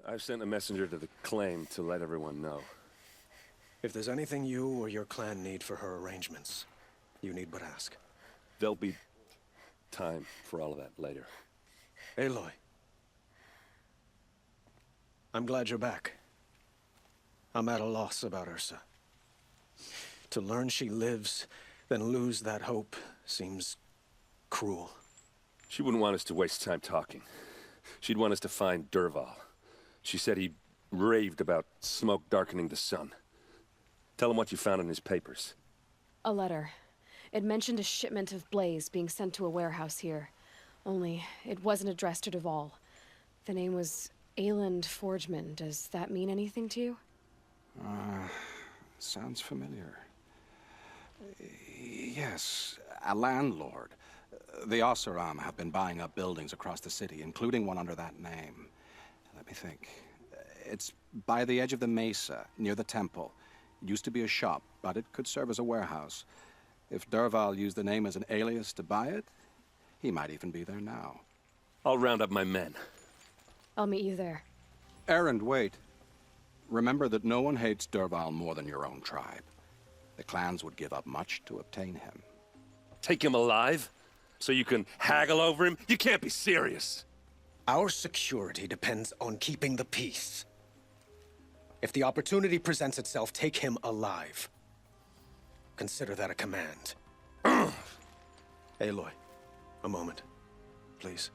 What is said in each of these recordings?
I've sent a messenger to the claim to let everyone know. If there's anything you or your clan need for her arrangements, you need but ask. There'll be time for all of that later. Aloy. I'm glad you're back. I'm at a loss about Ursa. To learn she lives, then lose that hope, seems cruel. She wouldn't want us to waste time talking. She'd want us to find Dervahl. She said he raved about smoke darkening the sun. Tell him what you found in his papers. A letter. It mentioned a shipment of blaze being sent to a warehouse here. Only, it wasn't addressed to Dervahl. The name was Ayland Forgeman. Does that mean anything to you? Sounds familiar. Yes, a landlord. The Oseram have been buying up buildings across the city, including one under that name. Let me think. It's by the edge of the mesa, near the temple. It used to be a shop, but it could serve as a warehouse. If Dervahl used the name as an alias to buy it, he might even be there now. I'll round up my men. I'll meet you there. Erend, wait. Remember that no one hates Dervahl more than your own tribe. The clans would give up much to obtain him. Take him alive? So you can haggle over him? You can't be serious. Our security depends on keeping the peace. If the opportunity presents itself, take him alive. Consider that a command. Aloy, a moment, please.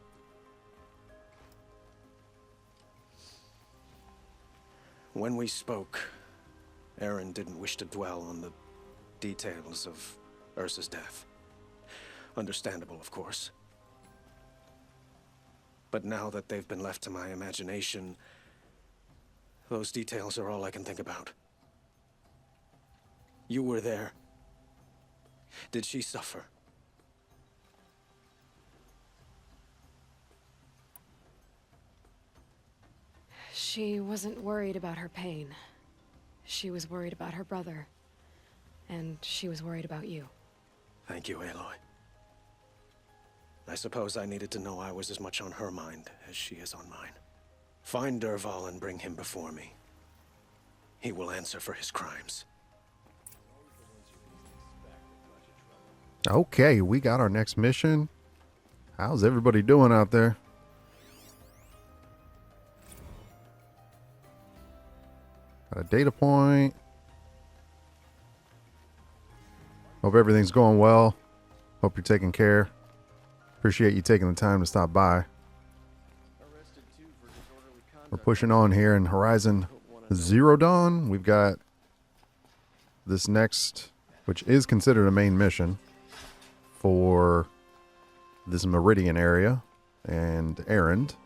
When we spoke, Erend didn't wish to dwell on the details of Ursa's death. Understandable, of course. But now that they've been left to my imagination, those details are all I can think about. You were there. Did she suffer? She wasn't worried about her pain. She was worried about her brother. And she was worried about you. Thank you, Aloy. I suppose I needed to know I was as much on her mind as she is on mine. Find Dervahl and bring him before me. He will answer for his crimes. Okay, we got our next mission. How's everybody doing out there? Got a data point. Hope everything's going well. Hope you're taking care. Appreciate you taking the time to stop by. We're pushing on here in Horizon Zero Dawn. We've got this next, which is considered a main mission for this Meridian area and Erend.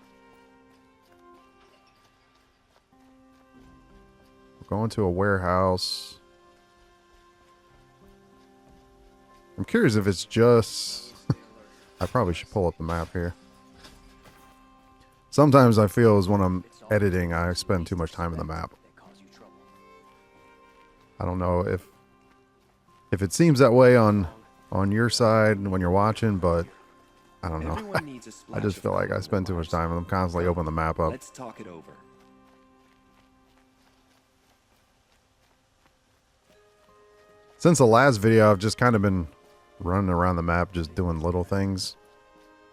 We're going to a warehouse. I'm curious if it's just... I probably should pull up the map here. Sometimes I feel as when I'm editing, I spend too much time in the map. I don't know if it seems that way on your side when you're watching, but I don't know. I just feel like I spend too much time and I'm constantly opening the map up. Let's talk it over. Since the last video, I've just kind of been running around the map, just doing little things.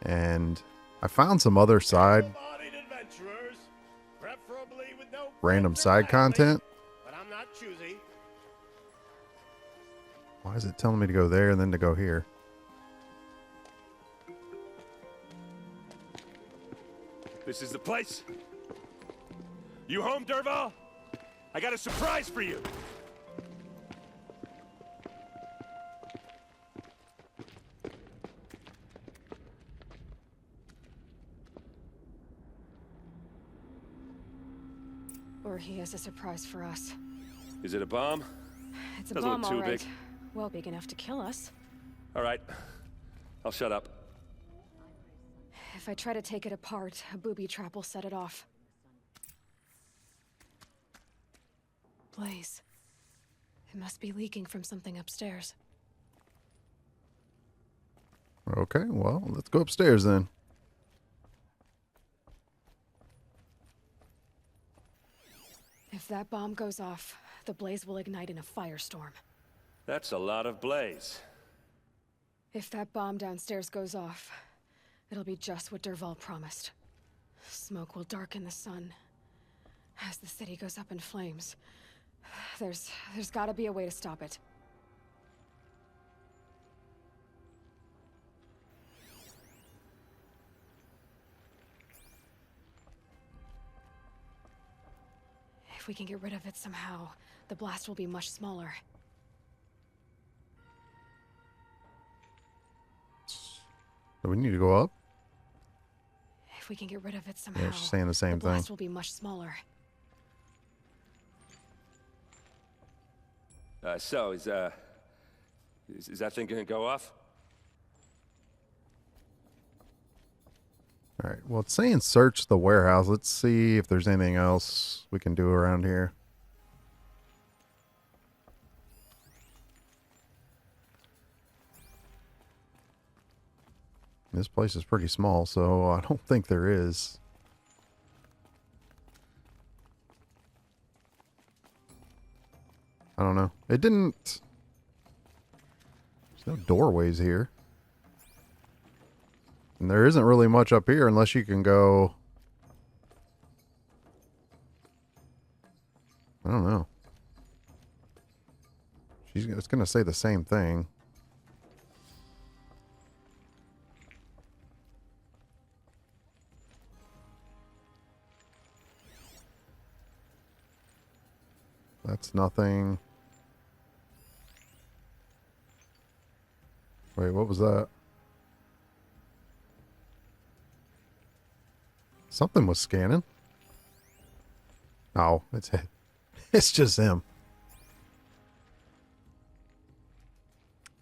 And I found some other random side content. But I'm not choosy. Why is it telling me to go there and then to go here? This is the place. You home, Dervahl? I got a surprise for you. Or he has a surprise for us. Is it a bomb? It's a Doesn't bomb, look too all right. big. Well, big enough to kill us. All right. I'll shut up. If I try to take it apart, a booby trap will set it off. Blaze. It must be leaking from something upstairs. Okay, well, let's go upstairs then. If that bomb goes off, the blaze will ignite in a firestorm. That's a lot of blaze. If that bomb downstairs goes off, it'll be just what Dervahl promised. Smoke will darken the sun. As the city goes up in flames, there's gotta be a way to stop it. If we can get rid of it somehow, the blast will be much smaller. Do we need to go up? If we can get rid of it somehow, Yeah, she's saying the same the blast thing. will be much smaller. So, is that thing gonna go off? All right. Well, it's saying search the warehouse. Let's see if there's anything else we can do around here. This place is pretty small, so I don't think there is. I don't know. It didn't... There's no doorways here. And there isn't really much up here unless you can go... I don't know. It's going to say the same thing. That's nothing. Wait, what was that? Something was scanning. Oh, it's it. It's just him.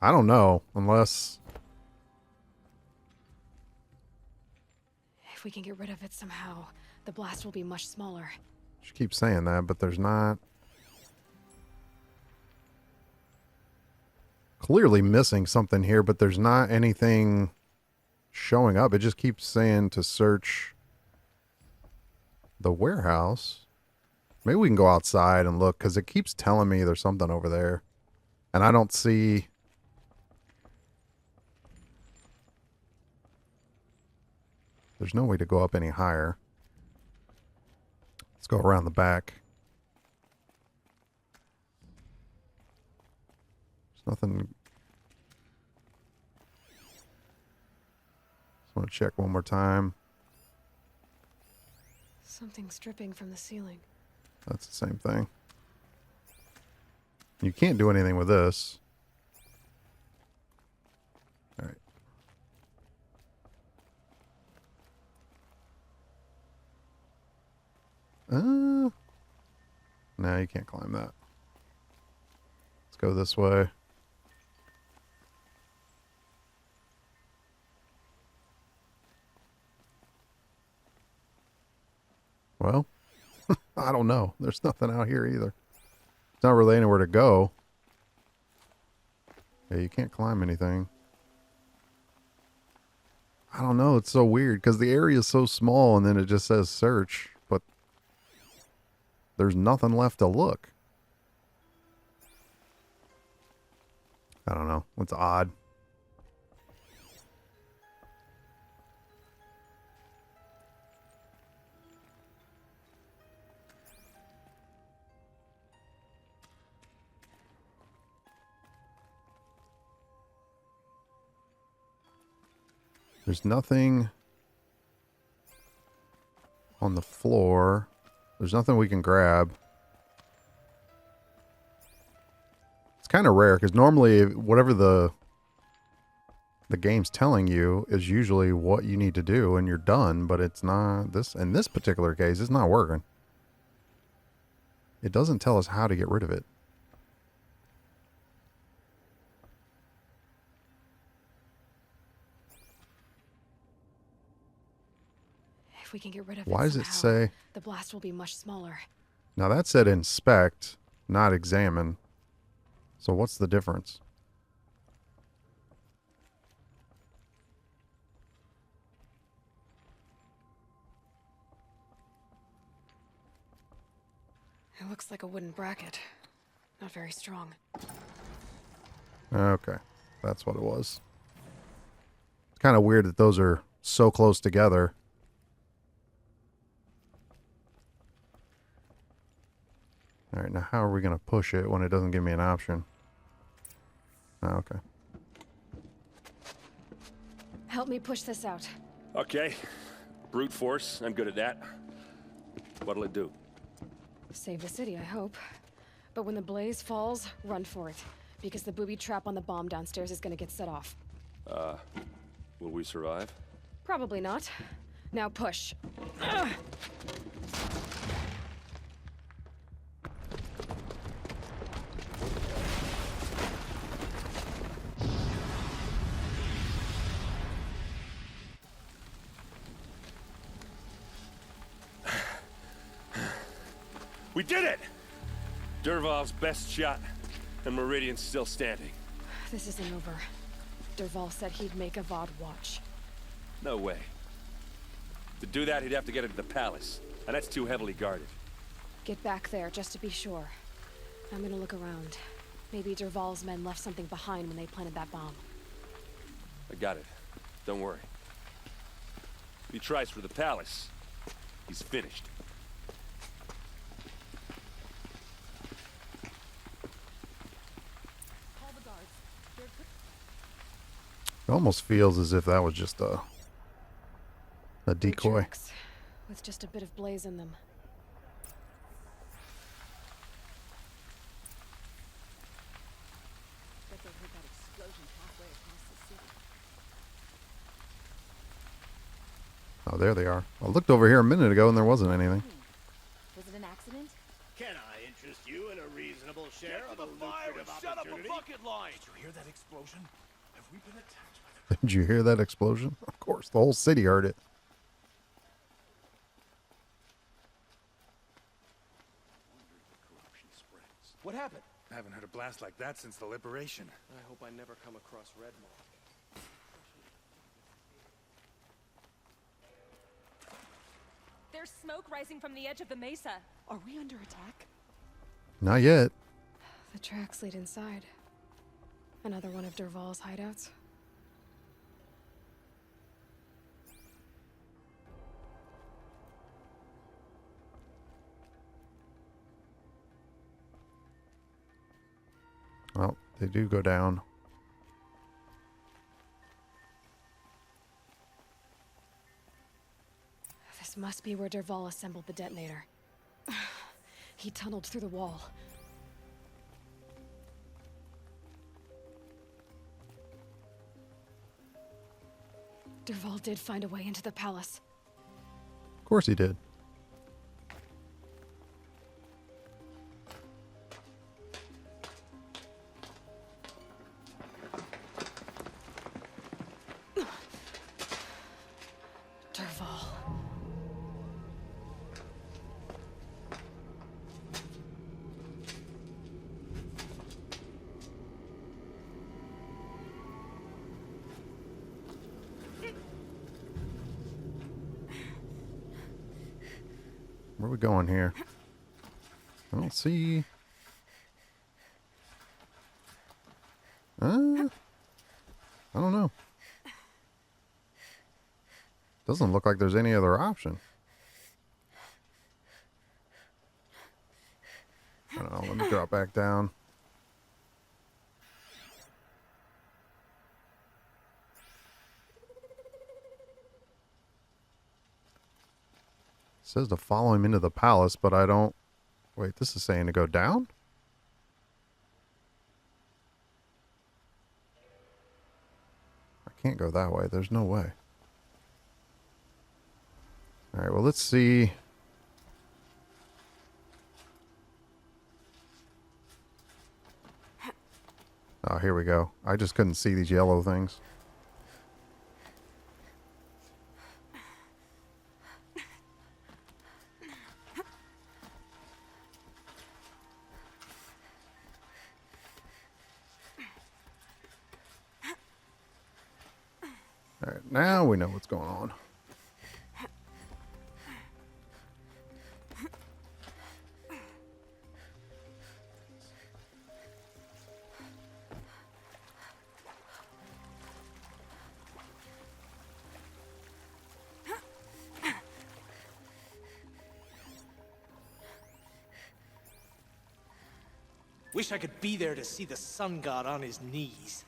I don't know, unless... If we can get rid of it somehow, the blast will be much smaller. She keeps saying that, but there's not... Clearly missing something here, but there's not anything showing up. It just keeps saying to search the warehouse. Maybe we can go outside and look, because it keeps telling me there's something over there. And I don't see... There's no way to go up any higher. Let's go around the back. There's nothing... Just want to check one more time. Something's dripping from the ceiling. That's the same thing. You can't do anything with this. All right. No, you can't climb that. Let's go this way. Well, I don't know. There's nothing out here either. It's not really anywhere to go. Yeah, you can't climb anything. I don't know. It's so weird because the area is so small and then it just says search, but there's nothing left to look. I don't know. It's odd. There's nothing on the floor. There's nothing we can grab. It's kind of rare because normally whatever the game's telling you is usually what you need to do and you're done, but it's not this. In this particular case, it's not working. It doesn't tell us how to get rid of it. If we can get rid of Why it does it somehow, say... the blast will be much smaller. Now that said inspect, not examine. So what's the difference? It looks like a wooden bracket. Not very strong. Okay, that's what it was. It's kind of weird that those are so close together. All right, now how are we going to push it when it doesn't give me an option? Oh, okay. Help me push this out. Okay. Brute force, I'm good at that. What'll it do? Save the city, I hope. But when the blaze falls, run for it. Because the booby trap on the bomb downstairs is gonna get set off. Will we survive? Probably not. Now push. Ugh. We did it! Dervahl's best shot, and Meridian's still standing. This isn't over. Dervahl said he'd make a VOD watch. No way. To do that, he'd have to get into the palace, and that's too heavily guarded. Get back there, just to be sure. I'm gonna look around. Maybe Dervahl's men left something behind when they planted that bomb. I got it. Don't worry. If he tries for the palace, he's finished. It almost feels as if that was just a decoy. Tracks, with just a bit of blaze in them. Bet they heard that explosion halfway across the city. Oh, there they are. I looked over here a minute ago and there wasn't anything. Was it an accident? Can I interest you in a reasonable share of a lucrative opportunity? bucket line! Did you hear that explosion? Have we been attacked by the... Did you hear that explosion? Of course, the whole city heard it. What happened? I haven't heard a blast like that since the liberation. I hope I never come across Red Maw. There's smoke rising from the edge of the mesa. Are we under attack? Not yet. The tracks lead inside. Another one of Dervahl's hideouts. Well, they do go down. This must be where Dervahl assembled the detonator. He tunneled through the wall. Dervahl did find a way into the palace. Of course he did. Dervahl. Where are we going here? I don't see... I don't know. Doesn't look like there's any other option. I don't know. Let me drop back down. It says to follow him into the palace, but I don't... Wait, this is saying to go down? I can't go that way. There's no way. Alright, well, let's see. Oh, here we go. I just couldn't see these yellow things. Alright, now we know what's going on. Wish I could be there to see the sun god on his knees.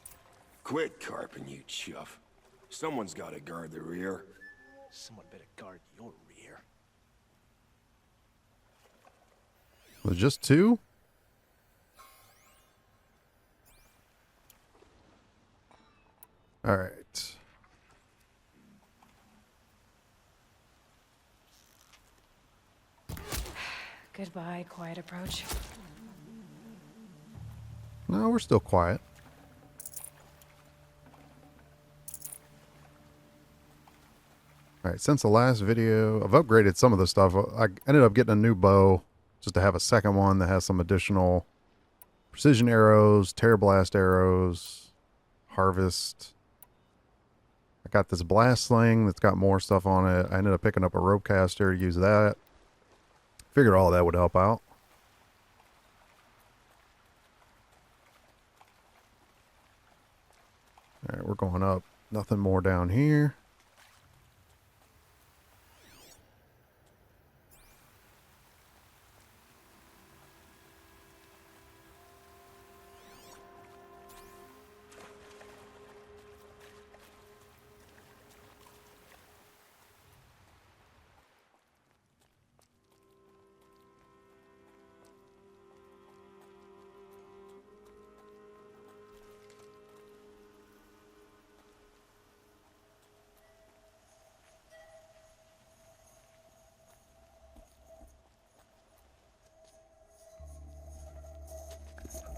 Quit carping, you chuff. Someone's gotta guard the rear. Someone better guard your rear. Was it just 2? All right. Goodbye, quiet approach. No, we're still quiet. All right, since the last video, I've upgraded some of the stuff. I ended up getting a new bow just to have a second one that has some additional precision arrows, tear blast arrows, harvest. I got this blast sling that's got more stuff on it. I ended up picking up a rope caster to use that. Figured all that would help out. All right, we're going up. Nothing more down here.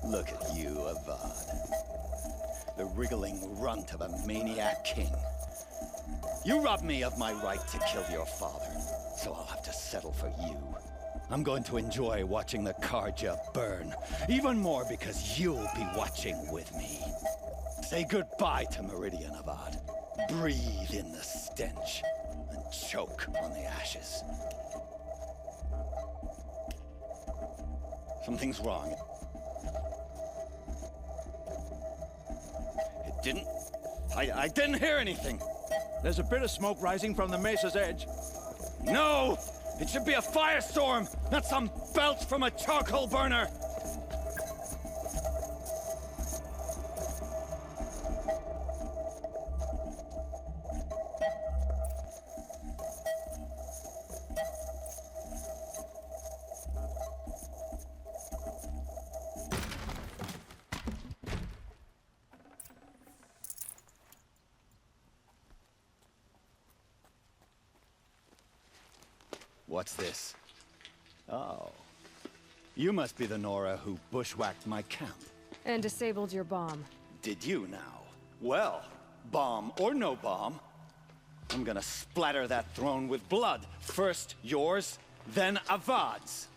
Look at you, Avad. The wriggling runt of a maniac king. You robbed me of my right to kill your father, so I'll have to settle for you. I'm going to enjoy watching the Carja burn, even more because you'll be watching with me. Say goodbye to Meridian, Avad. Breathe in the stench, and choke on the ashes. Something's wrong. I didn't hear anything. There's a bit of smoke rising from the mesa's edge. No! It should be a firestorm, not some belch from a charcoal burner! What's this? Oh. You must be the Nora who bushwhacked my camp. And disabled your bomb. Did you now? Well, bomb or no bomb, I'm gonna splatter that throne with blood. First yours, then Avad's.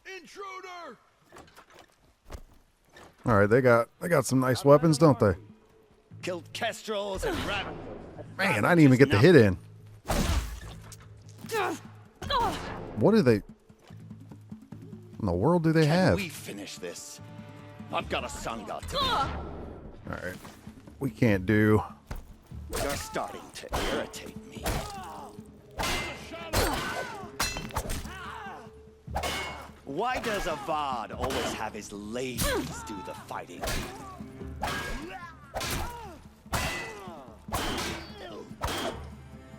Intruder! All right, they got some nice weapons, don't they? Killed kestrels and rat. Man, I didn't even get the hit in. What do they... in the world do they have? Can we finish this? I've got a sun god to All right. We can't do... You're starting to irritate me. Why does Avad always have his ladies do the fighting?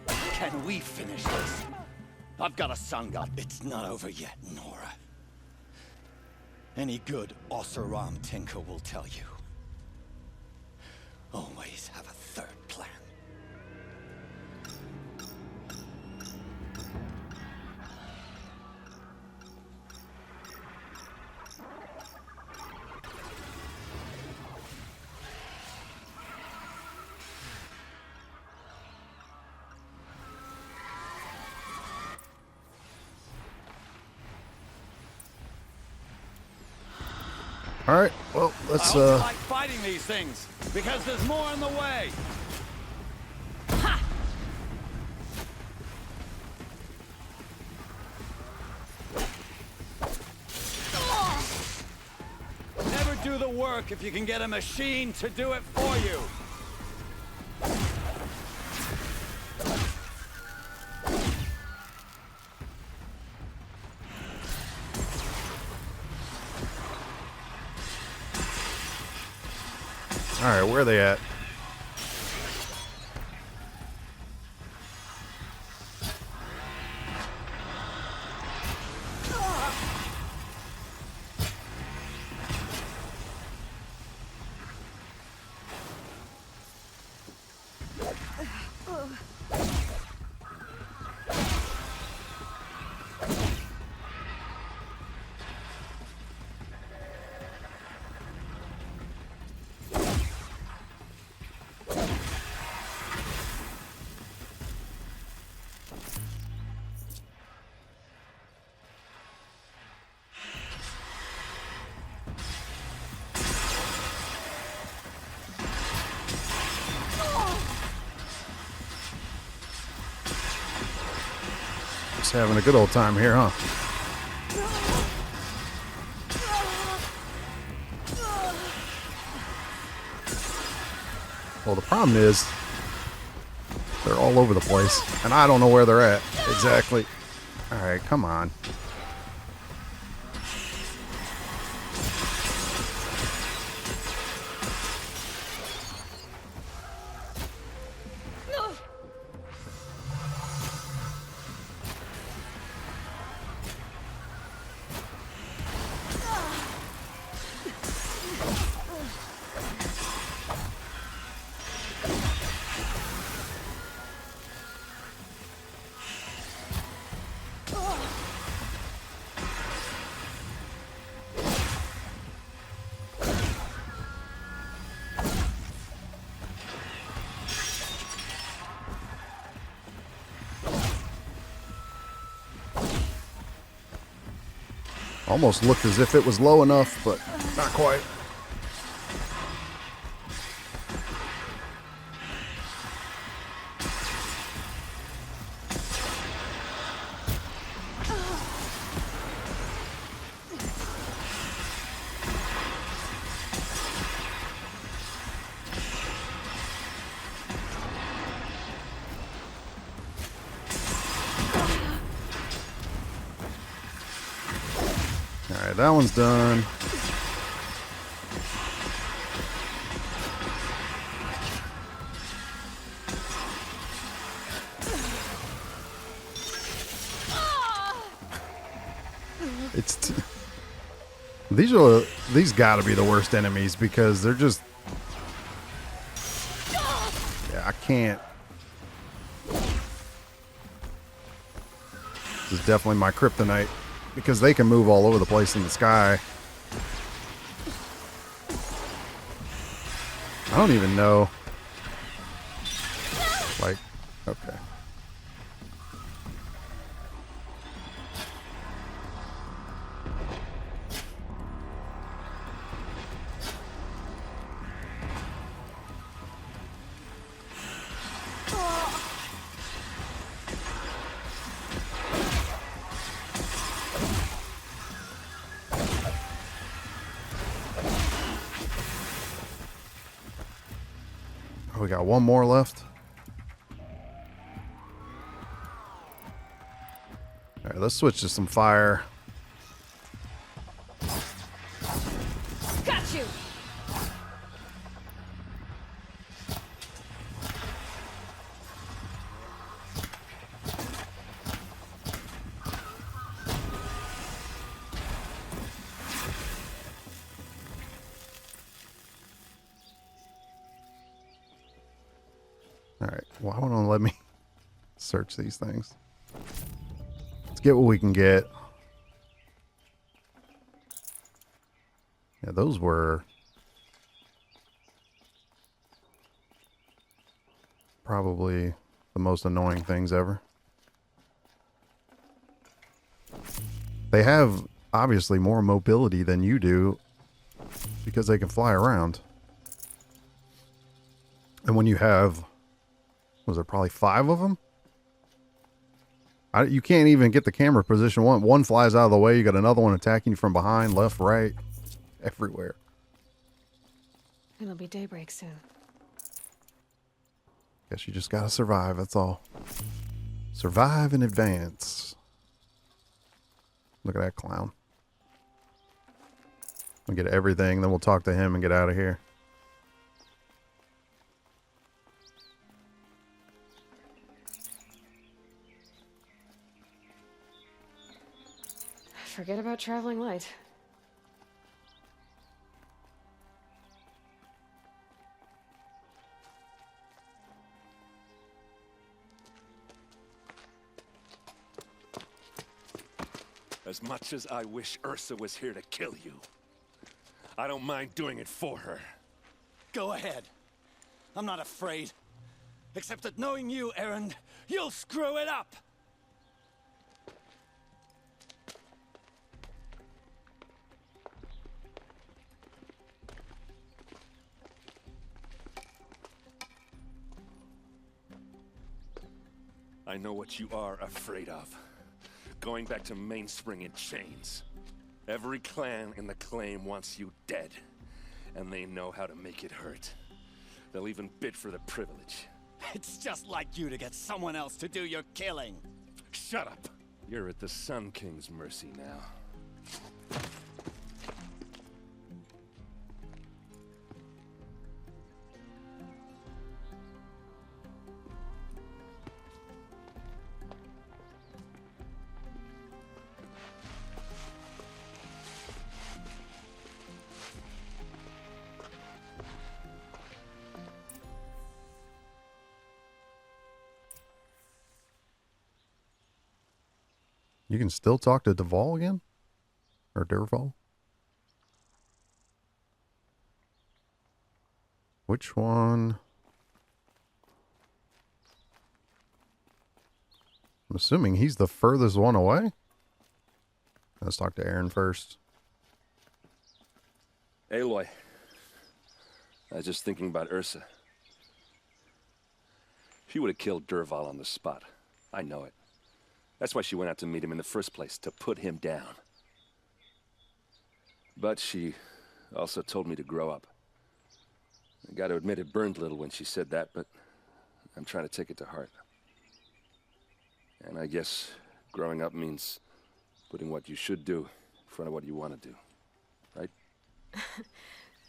Can we finish this? I've got a sun god. It's not over yet, Nora. Any good Oseram tinker will tell you. Always have a third plan. All right, well, let's, I hope you like fighting these things, because there's more on the way. Never do the work if you can get a machine to do it for you. Alright, where are they at? Having a good old time here, huh? Well, the problem is they're all over the place, and I don't know where they're at exactly. All right, come on. Almost looked as if it was low enough, but not quite. Alright, that one's done. These gotta be the worst enemies because they're just, yeah, I can't. This is definitely my kryptonite because they can move all over the place in the sky. I don't even know. Like, okay. We got one more left. All right, let's switch to some fire. Got you. Alright, why won't it let me search these things? Let's get what we can get. Yeah, those were probably the most annoying things ever. They have obviously more mobility than you do because they can fly around. And when you have, was there probably 5 of them? You can't even get the camera position. One flies out of the way. You got another one attacking you from behind, left, right, everywhere. It'll be daybreak soon. Guess you just gotta survive, that's all. Survive in advance. Look at that clown. We'll get everything, then we'll talk to him and get out of here. forget about traveling light. As much as I wish Ursa was here to kill you, I don't mind doing it for her. Go ahead. I'm not afraid. Except that knowing you, Erend, you'll screw it up! I know what you are afraid of. Going back to Mainspring in chains. Every clan in the claim wants you dead. And they know how to make it hurt. They'll even bid for the privilege. It's just like you to get someone else to do your killing. Shut up! You're at the Sun King's mercy now. You can still talk to Duval again? Or Derval? Which one? I'm assuming he's the furthest one away. Let's talk to Aaron first. Aloy. I was just thinking about Ursa. She would have killed Derval on the spot. I know it. That's why she went out to meet him in the first place, to put him down. But she also told me to grow up. I gotta admit it burned a little when she said that, but I'm trying to take it to heart. And I guess growing up means putting what you should do in front of what you want to do, right?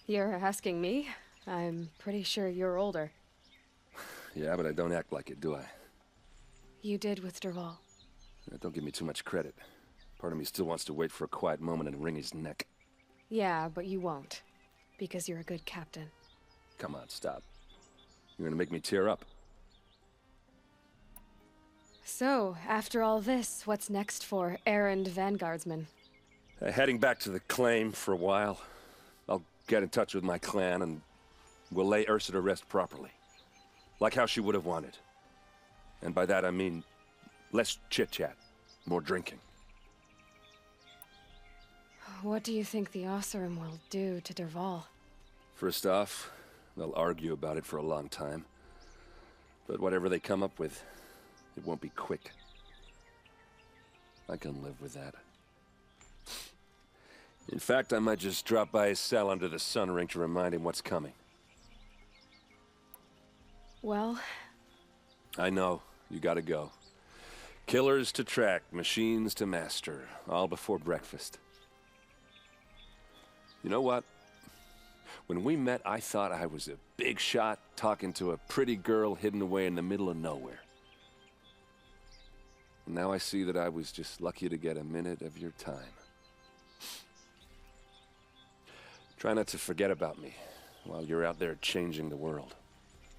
You're asking me? I'm pretty sure you're older. Yeah, but I don't act like it, do I? You did with Derval. Don't give me too much credit. Part of me still wants to wait for a quiet moment and wring his neck. Yeah, but you won't. Because you're a good captain. Come on, stop. You're gonna make me tear up. So, after all this, what's next for Erend Vanguardsman? Heading back to the claim for a while. I'll get in touch with my clan and we'll lay Ursa to rest properly. Like how she would have wanted. And by that I mean less chit-chat, more drinking. What do you think the Oseram will do to Derval? First off, they'll argue about it for a long time. But whatever they come up with, it won't be quick. I can live with that. In fact, I might just drop by his cell under the sun ring to remind him what's coming. Well? I know. You gotta go. Killers to track, machines to master, all before breakfast. You know what? When we met, I thought I was a big shot talking to a pretty girl hidden away in the middle of nowhere. And now I see that I was just lucky to get a minute of your time. Try not to forget about me while you're out there changing the world.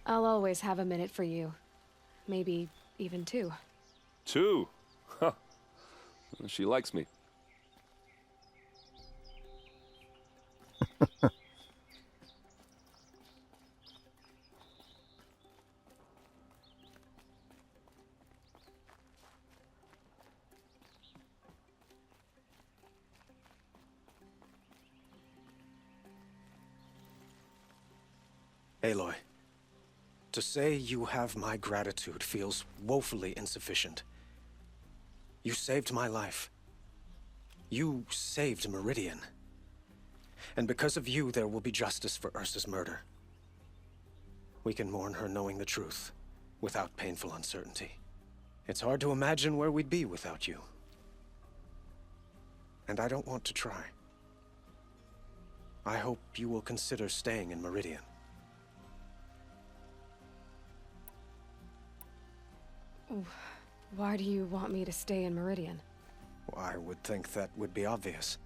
I'll always have a minute for you. Maybe even two. Two? Huh. She likes me. Aloy, to say you have my gratitude feels woefully insufficient. You saved my life. You saved Meridian. And because of you, there will be justice for Ursa's murder. We can mourn her knowing the truth, without painful uncertainty. It's hard to imagine where we'd be without you. And I don't want to try. I hope you will consider staying in Meridian. Why do you want me to stay in Meridian? I would think that would be obvious.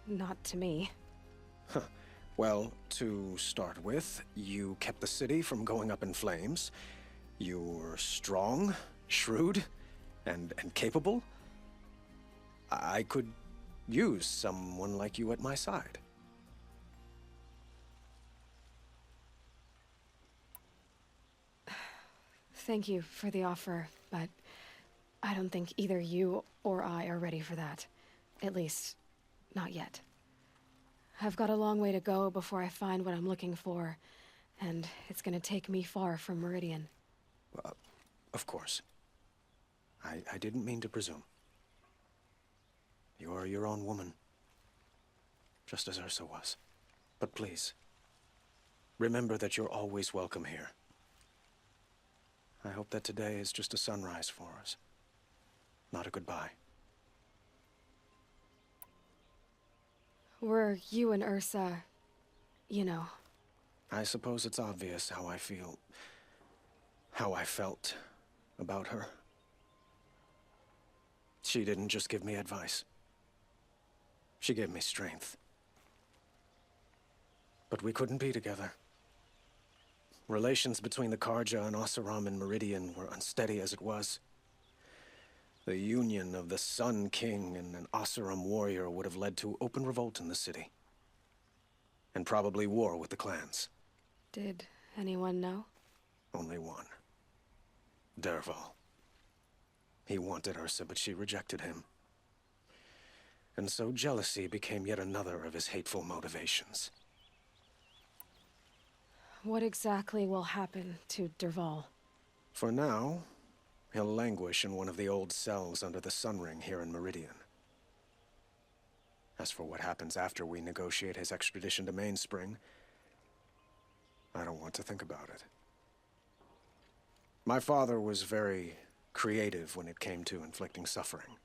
Not to me. Well, to start with, you kept the city from going up in flames. You were strong, shrewd, and capable. I could use someone like you at my side. Thank you for the offer, but I don't think either you or I are ready for that. At least, not yet. I've got a long way to go before I find what I'm looking for, and it's gonna take me far from Meridian. Of course. I didn't mean to presume. You are your own woman, just as Ursa was. But please, remember that you're always welcome here. I hope that today is just a sunrise for us, not a goodbye. Were you and Ursa, you know? I suppose it's obvious how I feel, how I felt about her. She didn't just give me advice. She gave me strength. But we couldn't be together. Relations between the Carja and Oseram and Meridian were unsteady as it was. The union of the Sun King and an Oseram warrior would have led to open revolt in the city. And probably war with the clans. Did anyone know? Only one. Dervahl. He wanted Ursa, but she rejected him. And so jealousy became yet another of his hateful motivations. What exactly will happen to Dervahl? For now, he'll languish in one of the old cells under the Sun Ring here in Meridian. As for what happens after we negotiate his extradition to Mainspring, I don't want to think about it. My father was very creative when it came to inflicting suffering.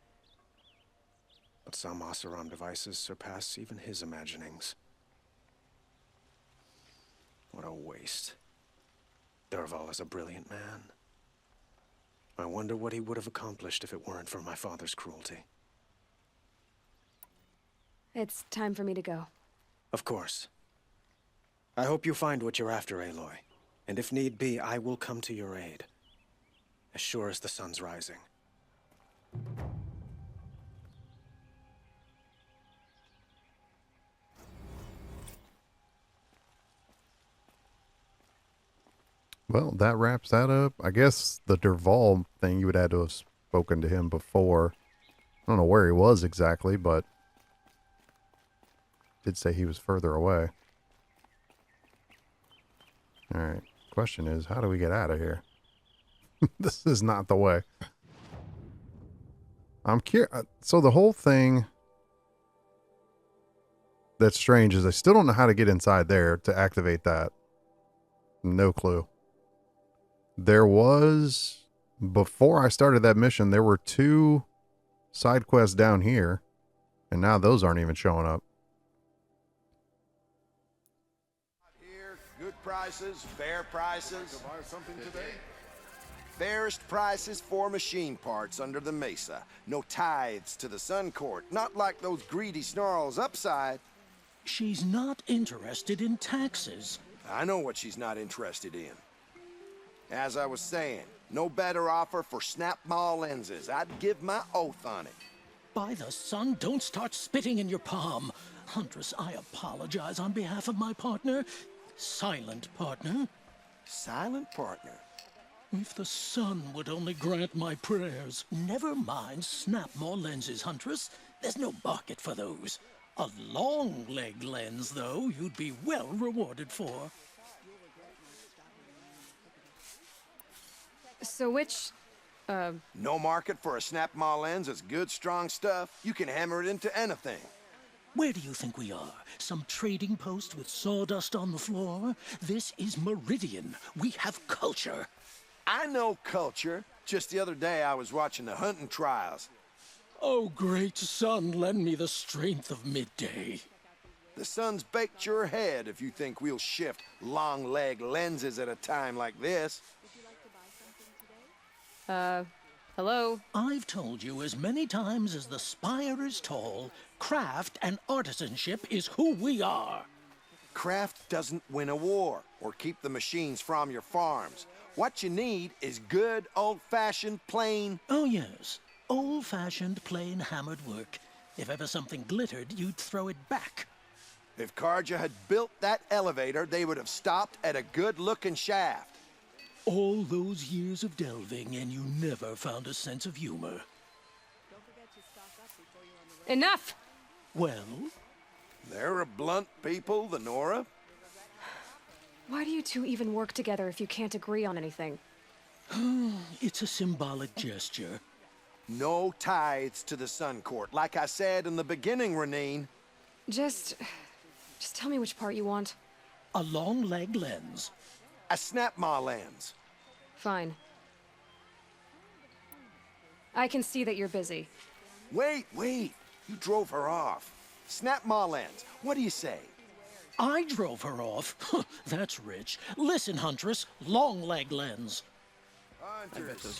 But some Oseram devices surpass even his imaginings. What a waste. Dervahl is a brilliant man. I wonder what he would have accomplished if it weren't for my father's cruelty. It's time for me to go. Of course. I hope you find what you're after, Aloy. And if need be, I will come to your aid. As sure as the sun's rising. Well, that wraps that up. I guess the Dervahl thing, you would have to have spoken to him before. I don't know where he was exactly, but did say he was further away. Alright, question is, how do we get out of here? This is not the way. I'm curious. So the whole thing that's strange is I still don't know how to get inside there to activate that. No clue. There was, before I started that mission, there were 2 side quests down here, and now those aren't even showing up. Here, good prices, fair prices. To buy something today? Fairest prices for machine parts under the Mesa. No tithes to the Sun Court, not like those greedy snarls upside. She's not interested in taxes. I know what she's not interested in. As I was saying, no better offer for snap-maw lenses. I'd give my oath on it. By the sun, don't start spitting in your palm. Huntress, I apologize on behalf of my partner. Silent partner. Silent partner? If the sun would only grant my prayers. Never mind snap-maw lenses, Huntress. There's no market for those. A long leg lens, though, you'd be well rewarded for. So which, No market for a snap-maw lens is good, strong stuff. You can hammer it into anything. Where do you think we are? Some trading post with sawdust on the floor? This is Meridian. We have culture. I know culture. Just the other day I was watching the hunting trials. Oh, great sun, lend me the strength of midday. The sun's baked your head if you think we'll shift long leg lenses at a time like this. Hello? I've told you as many times as the spire is tall, craft and artisanship is who we are. Craft doesn't win a war or keep the machines from your farms. What you need is good, old-fashioned, plain... Oh, yes. Old-fashioned, plain hammered work. If ever something glittered, you'd throw it back. If Carja had built that elevator, they would have stopped at a good-looking shaft. All those years of delving, and you never found a sense of humor. Enough! Well? They're a blunt people, the Nora. Why do you two even work together if you can't agree on anything? It's a symbolic gesture. No tithes to the Sun Court. Like I said in the beginning, Renine. Just tell me which part you want. A long leg lens. A snap-maw lens. Fine. I can see that you're busy. Wait. You drove her off. Snap-maw lens. What do you say? I drove her off. That's rich. Listen, Huntress. Long leg lens.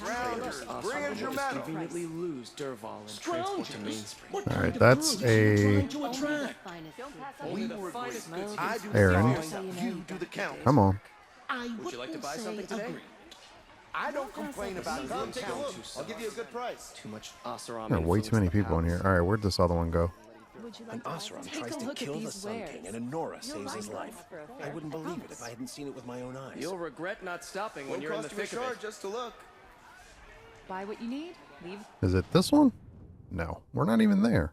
Rounders, bring your metal. Conveniently lose Derval and transport to Mainspring. All right, that's a Aaron. You do the count. Come on. Would you like to buy something today? I don't complain about your count. I'll give you a good price. Too much Oseram. There are way too many people in here. All right, where'd this other one go? An Oseram tries to kill the Sun King, and a Nora saves his life. I wouldn't believe it if I hadn't seen it with my own eyes. You'll regret not stopping when you're in the thick of it. Just to look. Buy what you need, leave. Is it this one? No, we're not even there.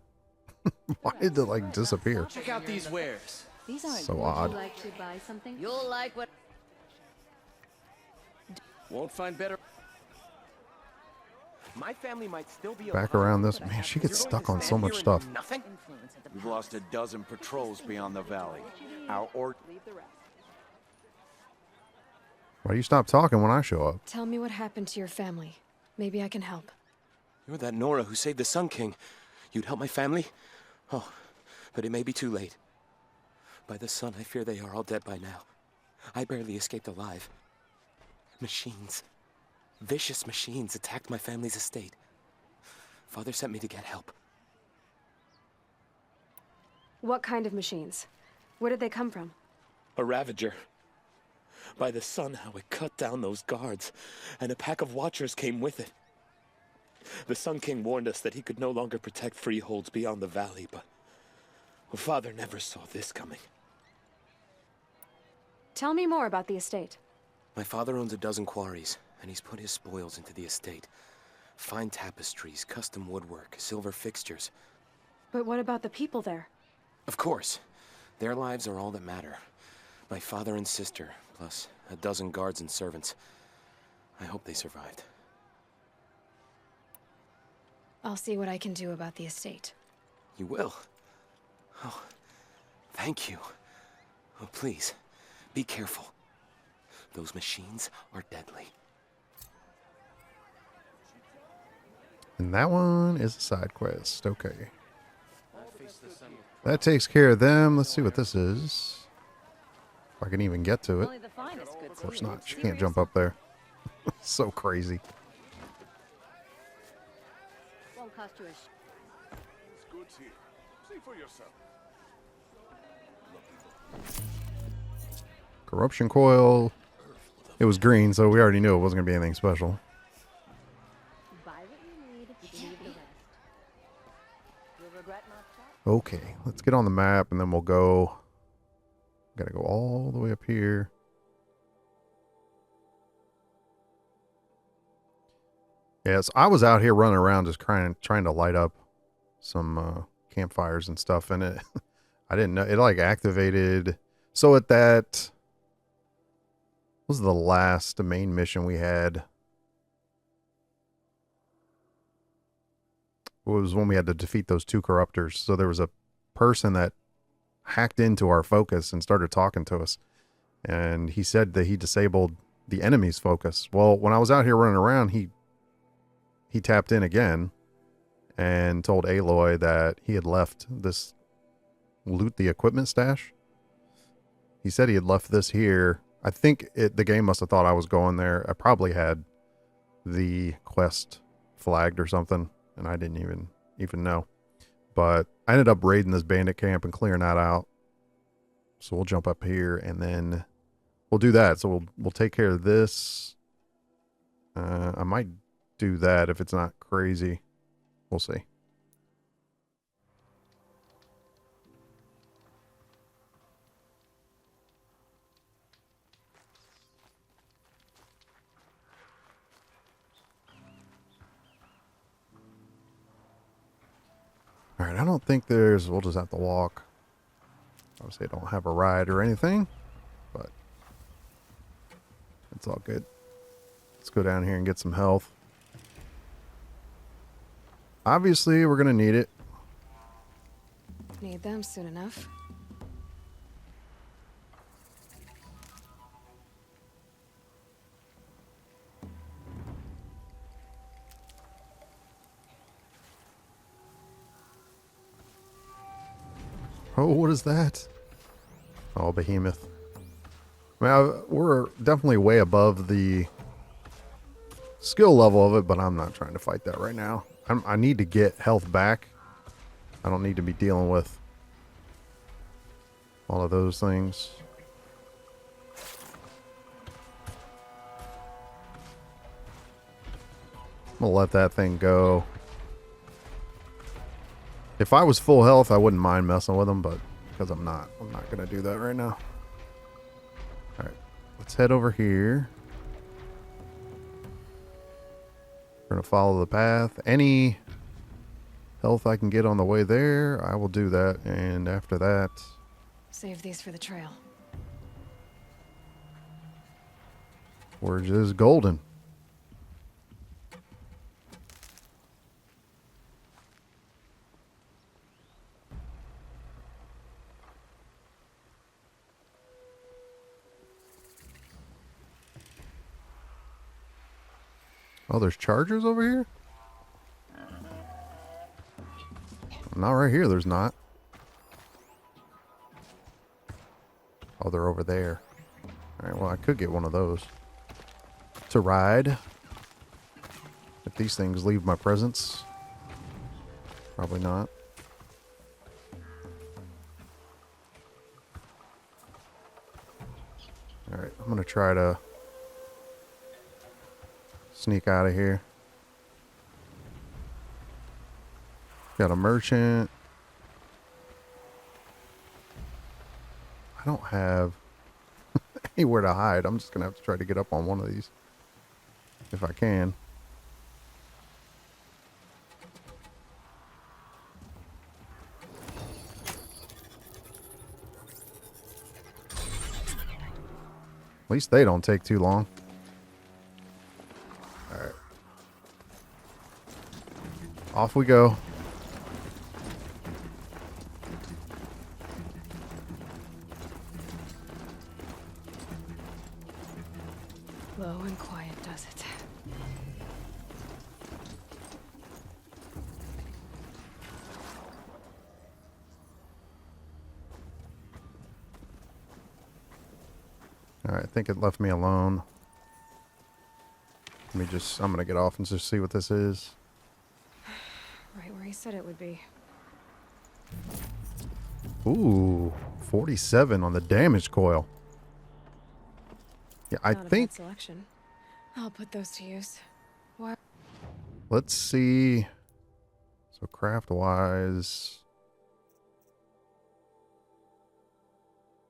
Why did it like disappear? Check out these wares. These aren't So good. odd. Would you like to buy something? You'll like what... Won't find better. My family might still be Back around this, man, she gets stuck on so much stuff. Nothing. We've lost a dozen patrols beyond the valley. Why do you stop talking when I show up? Tell me what happened to your family. Maybe I can help. You're that Nora who saved the Sun King. You'd help my family? Oh, but it may be too late. By the sun, I fear they are all dead by now. I barely escaped alive. Machines. Vicious machines attacked my family's estate. Father sent me to get help. What kind of machines? Where did they come from? A Ravager. By the sun, how it cut down those guards, and a pack of watchers came with it. The Sun King warned us that he could no longer protect freeholds beyond the valley, but Father never saw this coming. Tell me more about the estate. My father owns a dozen quarries, and he's put his spoils into the estate. Fine tapestries, custom woodwork, silver fixtures. But what about the people there? Of course. Their lives are all that matter. My father and sister, plus a dozen guards and servants. I hope they survived. I'll see what I can do about the estate. You will? Oh, thank you. Oh, please, be careful. Those machines are deadly. And that one is a side quest. Okay. That takes care of them. Let's see what this is. If I can even get to it. Of course not. She can't jump up there. So crazy. Won't cost you a It's good here. See for yourself. Corruption coil. It was green, so we already knew it wasn't going to be anything special. buy what you need, leave the rest. You'll regret not stopping. Okay, let's get on the map and then we'll go. Gotta go all the way up here. Yes, I was out here running around just trying to light up some campfires and stuff, and it I didn't know it like activated. So at that was the last main mission we had. It was when we had to defeat those two corruptors. So there was a person that hacked into our focus and started talking to us. And he said that he disabled the enemy's focus. Well, when I was out here running around, he tapped in again and told Aloy that he had left this loot the equipment stash. He said he had left this here. I think the game must have thought I was going there. I probably had the quest flagged or something, and I didn't even know. But I ended up raiding this bandit camp and clearing that out. So we'll jump up here and then we'll do that. So we'll take care of this. I might do that if it's not crazy. We'll see. All right, I don't think we'll just have to walk. Obviously, I don't have a ride or anything, but it's all good. Let's go down here and get some health. Obviously, we're going to need it. Need them soon enough. Oh, what is that? Oh, behemoth. I mean, we're definitely way above the skill level of it, but I'm not trying to fight that right now. I need to get health back. I don't need to be dealing with all of those things. I'm gonna let that thing go. If I was full health, I wouldn't mind messing with them, but because I'm not gonna do that right now. All right, let's head over here. We're gonna follow the path. Any health I can get on the way there, I will do that. And after that, Save these for the trail. we're just golden. Oh, there's chargers over here? Not right here, there's not. Oh, they're over there. Alright, well, I could get one of those to ride. If these things leave my presence. Probably not. Alright, I'm gonna try to sneak out of here. Got a merchant. I don't have anywhere to hide. I'm just gonna have to try to get up on one of these if I can. At least they don't take too long. Alright. Off we go. Low and quiet does it. Alright, I think it left me alone. I'm gonna get off and just see what this is. Right where he said it would be. Ooh, 47 on the damage coil. Yeah, I Not a think. bad selection. I'll put those to use. What? Let's see. So craft wise,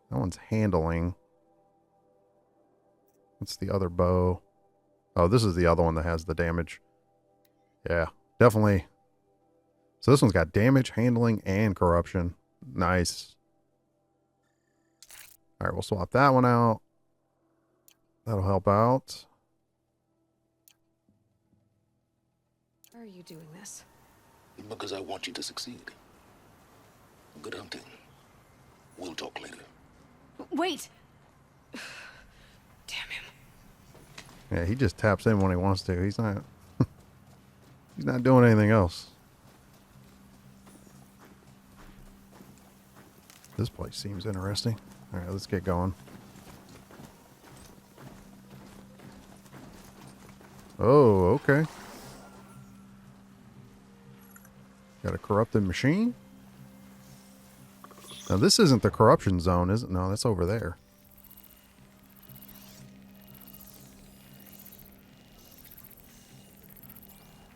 that one's handling. What's the other bow? Oh, this is the other one that has the damage. Yeah, definitely. So this one's got damage, handling, and corruption. Nice. All right, we'll swap that one out. That'll help out. Why are you doing this? Because I want you to succeed. Good hunting. We'll talk later. Wait! Damn him. Yeah, he just taps in when he wants to. He's not he's not doing anything else. This place seems interesting. All right, let's get going. Oh, okay. Got a corrupted machine. Now this isn't the corruption zone, is it? No, that's over there.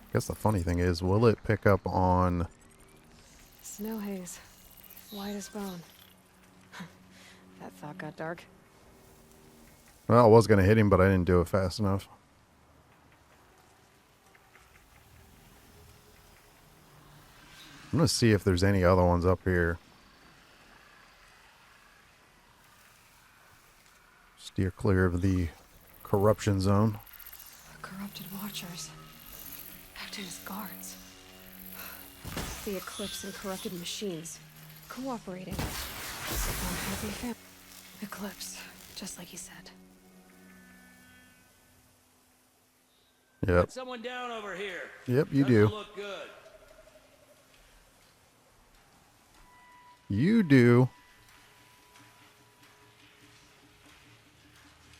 I guess the funny thing is, will it pick up on... Snow haze. White as bone. That thought got dark. Well, I was going to hit him, but I didn't do it fast enough. I'm going to see if there's any other ones up here. Steer clear of the corruption zone. Corrupted watchers. Acting as guards. The Eclipse and corrupted machines. Cooperating. Unhappy family. Eclipse. Just like he said. Yep. Put someone down over here. Yep, you Doesn't do. Look good. You do.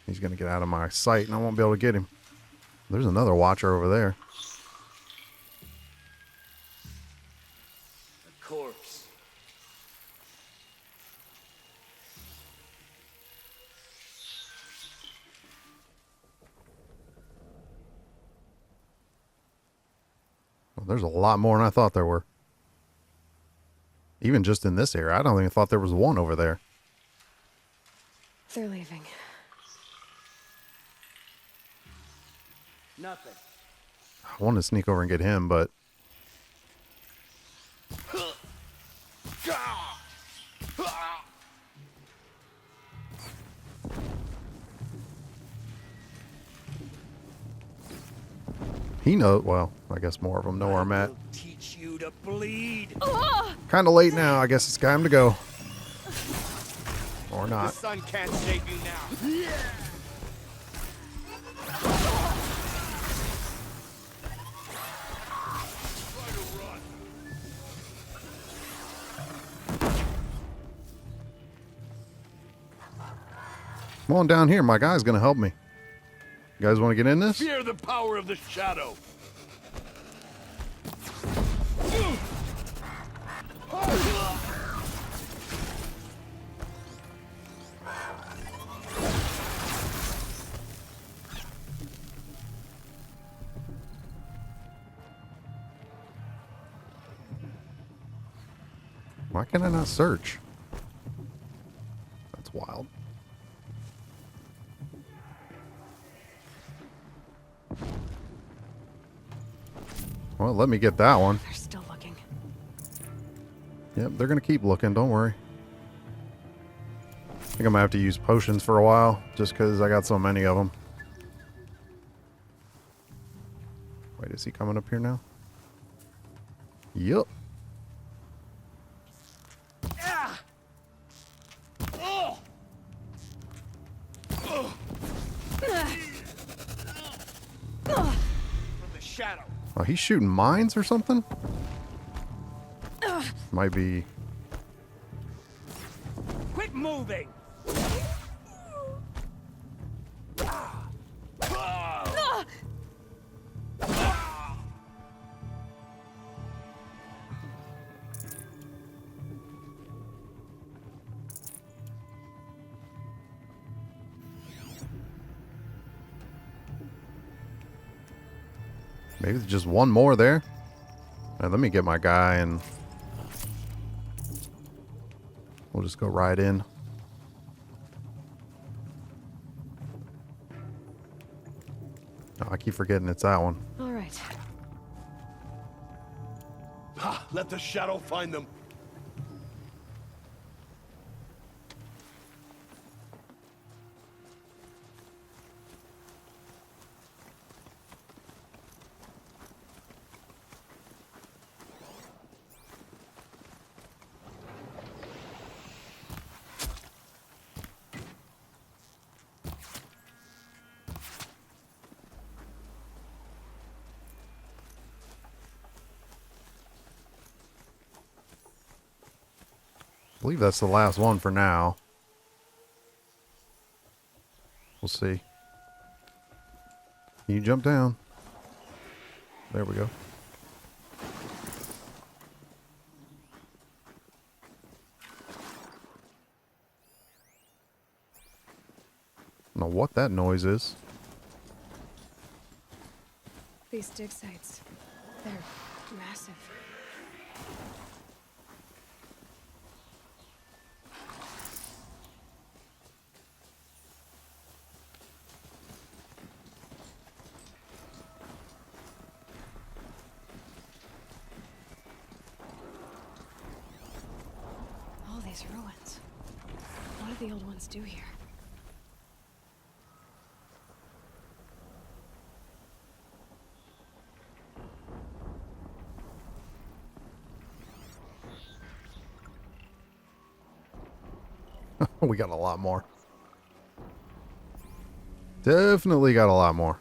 He's going to get out of my sight and I won't be able to get him. There's another watcher over there. A corpse. Well, there's a lot more than I thought there were. Even just in this area, I don't even thought there was one over there. They're leaving. Nothing. I wanted to sneak over and get him, but... He knows, well, I guess more of them know where I'm at. Teach you to bleed. Kind of late now. I guess it's time to go. Or not. The sun can't save you now. Come on down here. My guy's going to help me. You guys want to get in this? Fear the power of the shadow. Why can I not search? That's wild. Well, let me get that one. They're still looking. Yep, they're going to keep looking. Don't worry. I think I'm going to have to use potions for a while, just because I got so many of them. Wait, is he coming up here now? Yup. Oh, he's shooting mines or something? Might be. Quit moving. Maybe there's just one more there. All right, let me get my guy and we'll just go right in. Oh, I keep forgetting it's that one. All right. Ha! Let the shadow find them. I believe that's the last one for now. We'll see. Can you jump down? There we go. Don't know what that noise is. These dig sites, they're massive. All these ruins. What do the old ones do here? We got a lot more. Definitely got a lot more.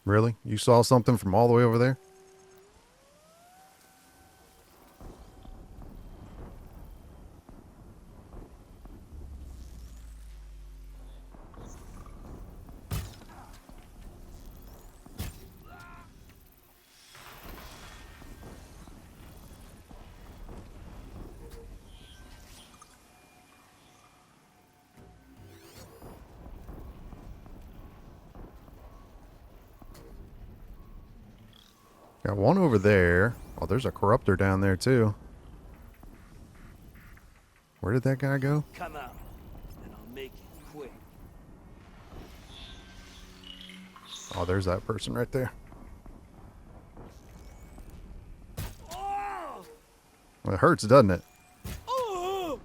Really? You saw something from all the way over there? Got one over there. Oh, there's a corruptor down there too. Where did that guy go? Come out, and I'll make it quick. Oh, there's that person right there. Oh! Well, it hurts, doesn't it? Oh!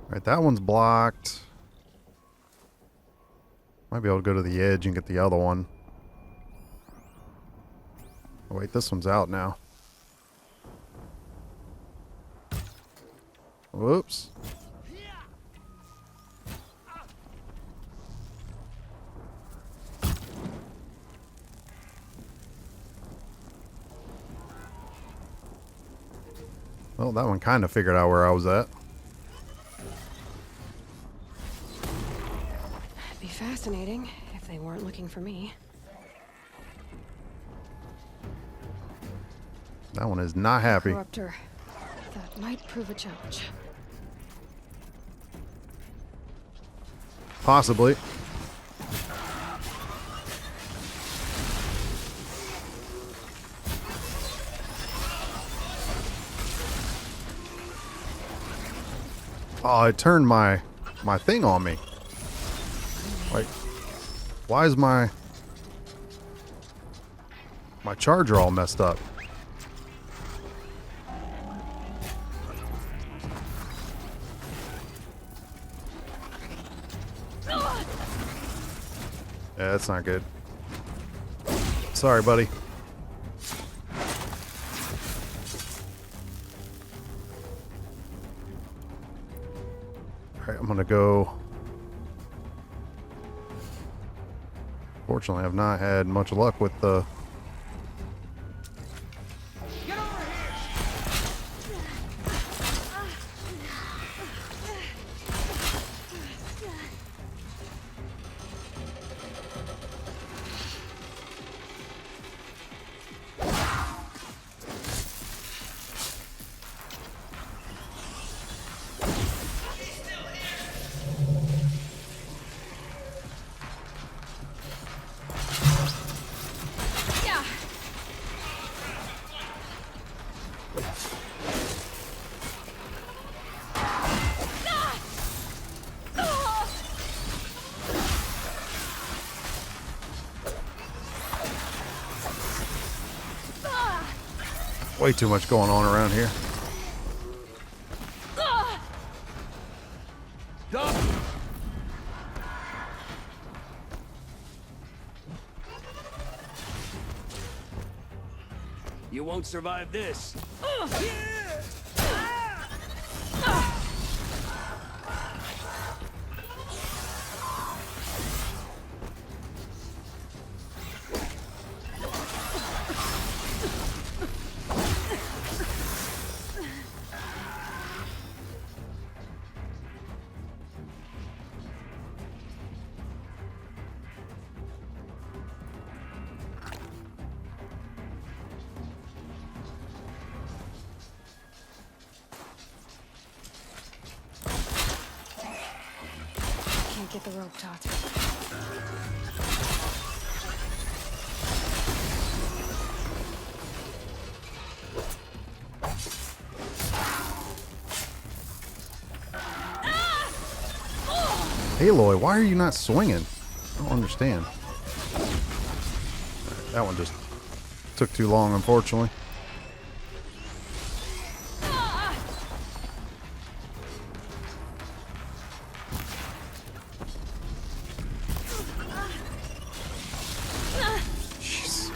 Alright, that one's blocked. Might be able to go to the edge and get the other one. Oh, wait, this one's out now. Whoops. Well, that one kind of figured out where I was at. Be fascinating if they weren't looking for me. That one is not happy. Corruptor. That might prove a challenge. Possibly. Oh, it turned my thing on me. Like, why is my charger all messed up? Yeah, that's not good. Sorry, buddy. Alright, I'm gonna go. Fortunately, I've not had much luck with the... Way too much going on around here. You won't survive this. get the rope taut. Aloy, why are you not swinging? I don't understand. That one just took too long, unfortunately. Jeez.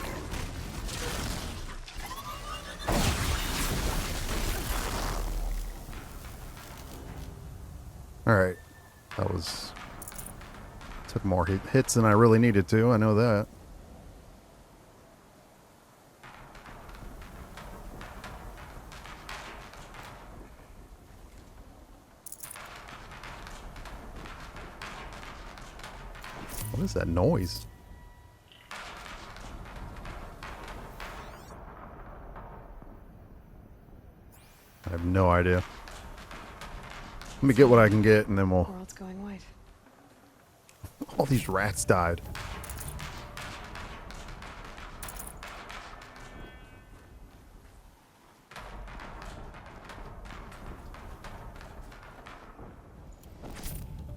All right, that was took more hits than I really needed to. I know that. What is that noise? I have no idea. Let me get what I can get, and then we'll... World's going white. All these rats died.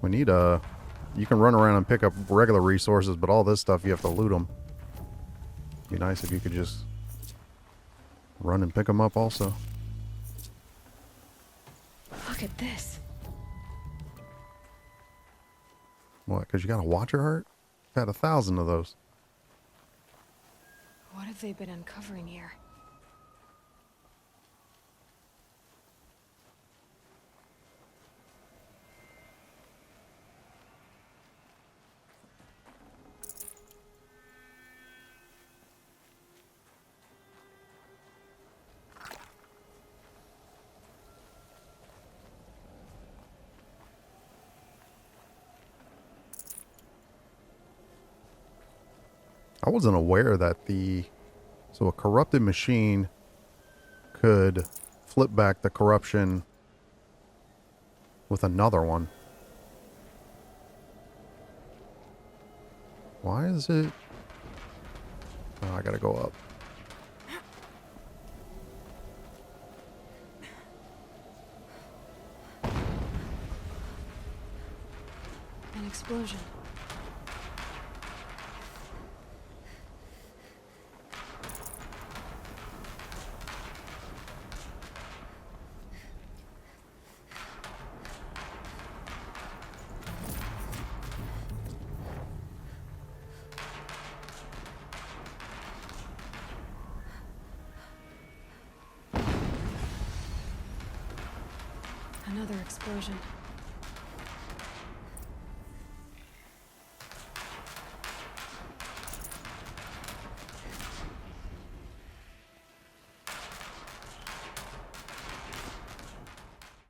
We need a... You can run around and pick up regular resources, but all this stuff you have to loot them. Be nice if you could just run and pick them up also. Look at this. What, because you got a watcher heart? I've had 1,000 of those. What have they been uncovering here? I wasn't aware that so a corrupted machine could flip back the corruption with another one. Why is it? Oh, I gotta go up. An explosion. Another explosion.